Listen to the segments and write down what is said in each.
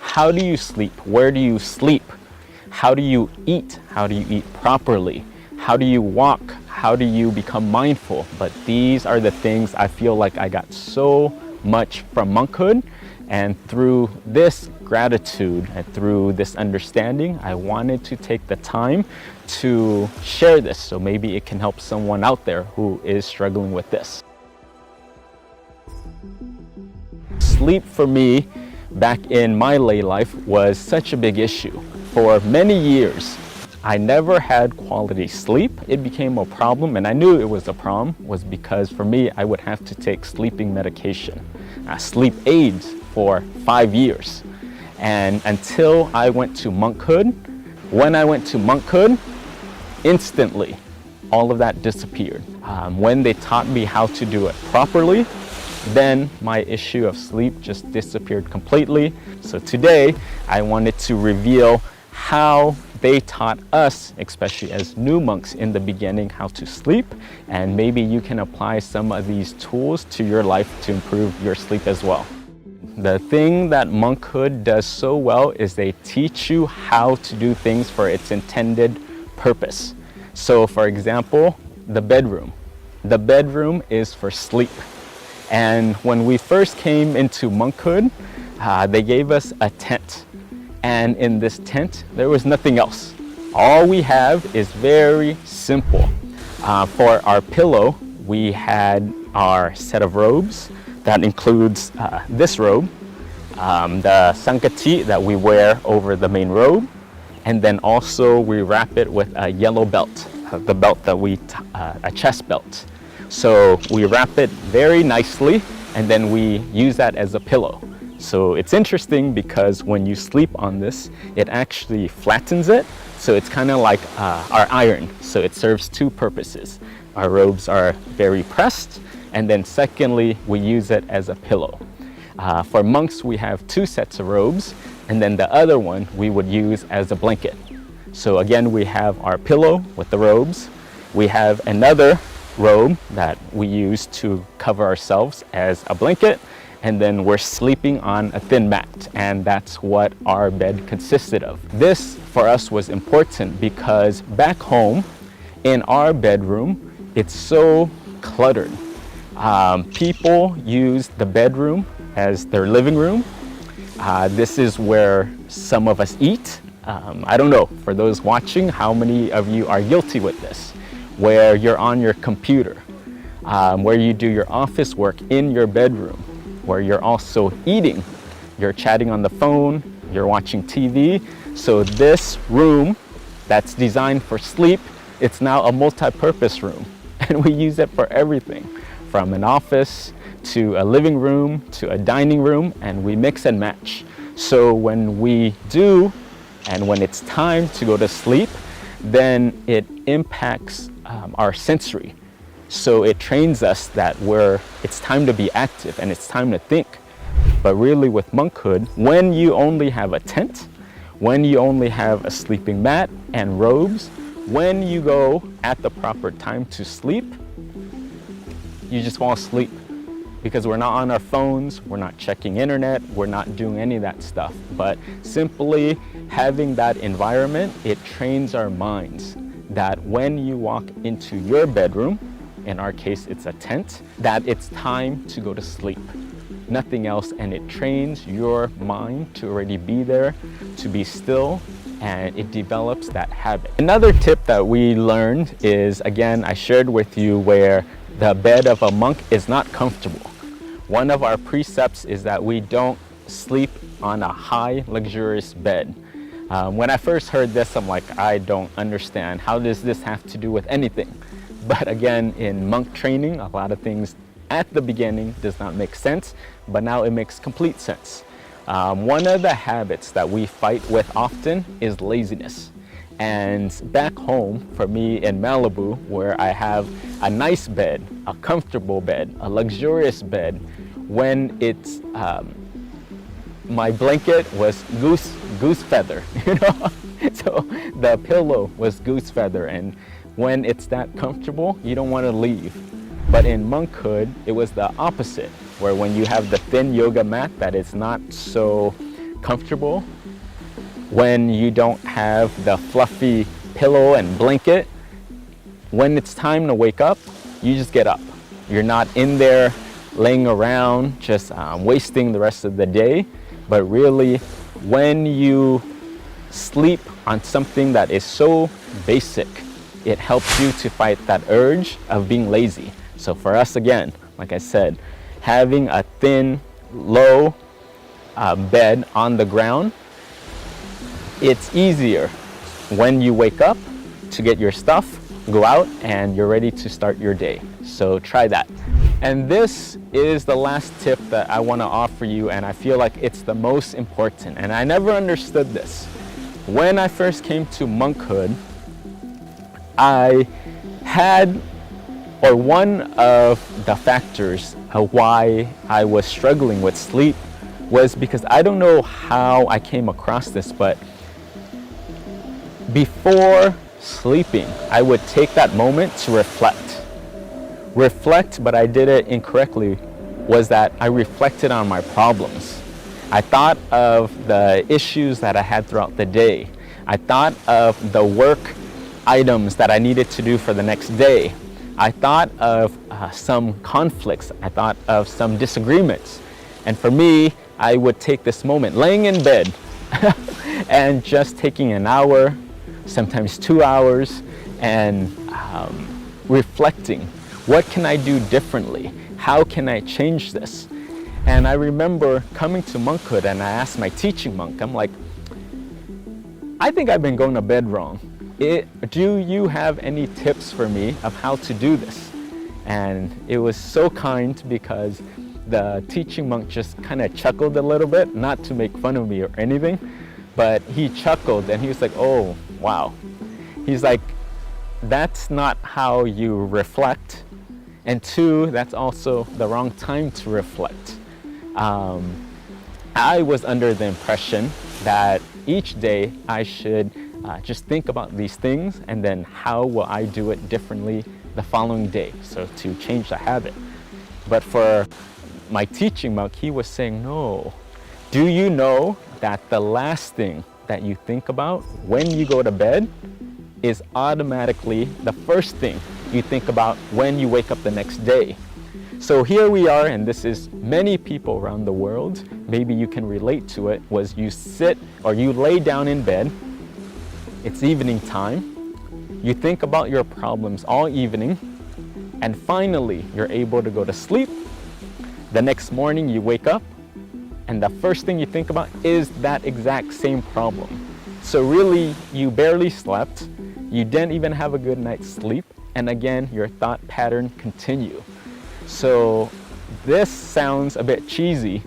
How do you sleep? Where do you sleep? How do you eat? How do you eat properly? How do you walk? How do you become mindful? But these are the things I feel like I got so much from monkhood. And through this gratitude and through this understanding, I wanted to take the time to share this so maybe it can help someone out there who is struggling with this. Sleep for me back in my lay life was such a big issue. For many years, I never had quality sleep. It became a problem, and I knew it was a problem was because for me, I would have to take sleeping medication, sleep aids for 5 years. And until I went to monkhood, when I went to monkhood, instantly, all of that disappeared. When they taught me how to do it properly, then my issue of sleep just disappeared completely. So today, I wanted to reveal how they taught us, especially as new monks in the beginning, how to sleep, and maybe you can apply some of these tools to your life to improve your sleep as well. The thing that monkhood does so well is they teach you how to do things for its intended purpose. So for example, the bedroom. The bedroom is for sleep. And when we first came into monkhood, they gave us a tent. And in this tent, there was nothing else. All we have is very simple. For our pillow, we had our set of robes. That includes this robe, the sankati that we wear over the main robe, and then also we wrap it with a yellow belt, the belt that a chest belt. So we wrap it very nicely, and then we use that as a pillow. So it's interesting because when you sleep on this, it actually flattens it. So it's kind of like our iron. So it serves two purposes. Our robes are very pressed, and then secondly, we use it as a pillow. For monks, we have two sets of robes, and then the other one we would use as a blanket. So again, we have our pillow with the robes. We have another robe that we use to cover ourselves as a blanket, and then we're sleeping on a thin mat, and that's what our bed consisted of. This for us was important because back home in our bedroom, it's so cluttered. People use the bedroom as their living room. This is where some of us eat. I don't know, for those watching, how many of you are guilty with this, where you're on your computer, where you do your office work in your bedroom, where you're also eating, you're chatting on the phone, you're watching TV. So this room that's designed for sleep, it's now a multi-purpose room, and we use it for everything, from an office to a living room to a dining room, and we mix and match. So when we do, and when it's time to go to sleep, then it impacts our sensory. So it trains us that it's time to be active and it's time to think. But really with monkhood, when you only have a tent, when you only have a sleeping mat and robes, when you go at the proper time to sleep, you just fall asleep. Because we're not on our phones, we're not checking internet, we're not doing any of that stuff. But simply having that environment, it trains our minds that when you walk into your bedroom, in our case it's a tent, that it's time to go to sleep. Nothing else, and it trains your mind to already be there, to be still, and it develops that habit. Another tip that we learned is, again, I shared with you where the bed of a monk is not comfortable. One of our precepts is that we don't sleep on a high, luxurious bed. When I first heard this, I'm like, I don't understand. How does this have to do with anything? But again, in monk training, a lot of things at the beginning does not make sense, but now it makes complete sense. One of the habits that we fight with often is laziness. And back home, for me in Malibu, where I have a nice bed, a comfortable bed, a luxurious bed, when it's, my blanket was goose feather, you know? So the pillow was goose feather, and when it's that comfortable, you don't want to leave. But in monkhood, it was the opposite, where when you have the thin yoga mat that is not so comfortable, when you don't have the fluffy pillow and blanket, when it's time to wake up, you just get up. You're not in there laying around just wasting the rest of the day, but really when you sleep on something that is so basic, it helps you to fight that urge of being lazy. So for us, again, like I said, having a thin, low bed on the ground, it's easier when you wake up to get your stuff, go out, and you're ready to start your day. So try that. And this is the last tip that I want to offer you, and I feel like it's the most important. And I never understood this. When I first came to monkhood, I had, or one of the factors of why I was struggling with sleep was because I don't know how I came across this, but before sleeping, I would take that moment to reflect, but I did it incorrectly, was that I reflected on my problems. I thought of the issues that I had throughout the day. I thought of the work items that I needed to do for the next day. I thought of some conflicts. I thought of some disagreements. And for me, I would take this moment laying in bed and just taking an hour, sometimes 2 hours, and reflecting. What can I do differently? How can I change this? And I remember coming to monkhood and I asked my teaching monk, I'm like, I think I've been going to bed wrong. Do you have any tips for me of how to do this? And it was so kind because the teaching monk just kind of chuckled a little bit, not to make fun of me or anything, but he chuckled and he was like, oh, wow. He's like, that's not how you reflect. And two, that's also the wrong time to reflect. I was under the impression that each day I should just think about these things and then how will I do it differently the following day, so to change the habit. But for my teaching monk, he was saying, no, do you know that the last thing that you think about when you go to bed is automatically the first thing you think about when you wake up the next day? So here we are, and this is many people around the world, maybe you can relate to it, was you sit or you lay down in bed, it's evening time, you think about your problems all evening, and finally you're able to go to sleep. The next morning you wake up, and the first thing you think about is that exact same problem. So really, you barely slept, you didn't even have a good night's sleep, and again, your thought pattern continue. So this sounds a bit cheesy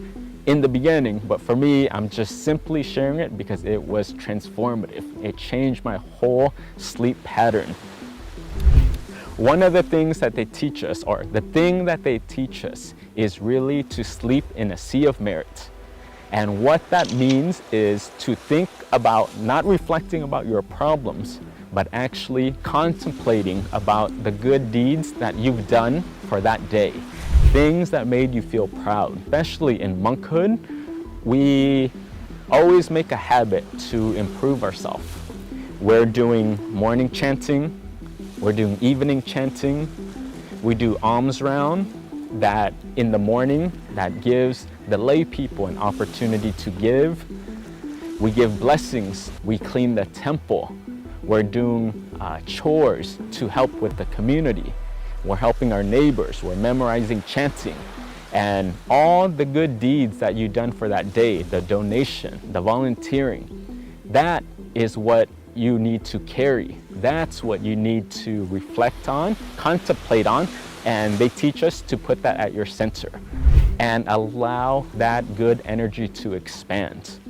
in the beginning, but for me, I'm just simply sharing it because it was transformative. It changed my whole sleep pattern. One of the things that they teach us, or the thing that they teach us, is really to sleep in a sea of merit. And what that means is to think about, not reflecting about your problems, but actually contemplating about the good deeds that you've done for that day. Things that made you feel proud. Especially in monkhood, we always make a habit to improve ourselves. We're doing morning chanting, we're doing evening chanting, we do alms round, that in the morning, that gives the lay people an opportunity to give. We give blessings, we clean the temple, we're doing chores to help with the community. We're helping our neighbors, we're memorizing chanting, and all the good deeds that you've done for that day, the donation, the volunteering, that is what you need to carry. That's what you need to reflect on, contemplate on, and they teach us to put that at your center and allow that good energy to expand.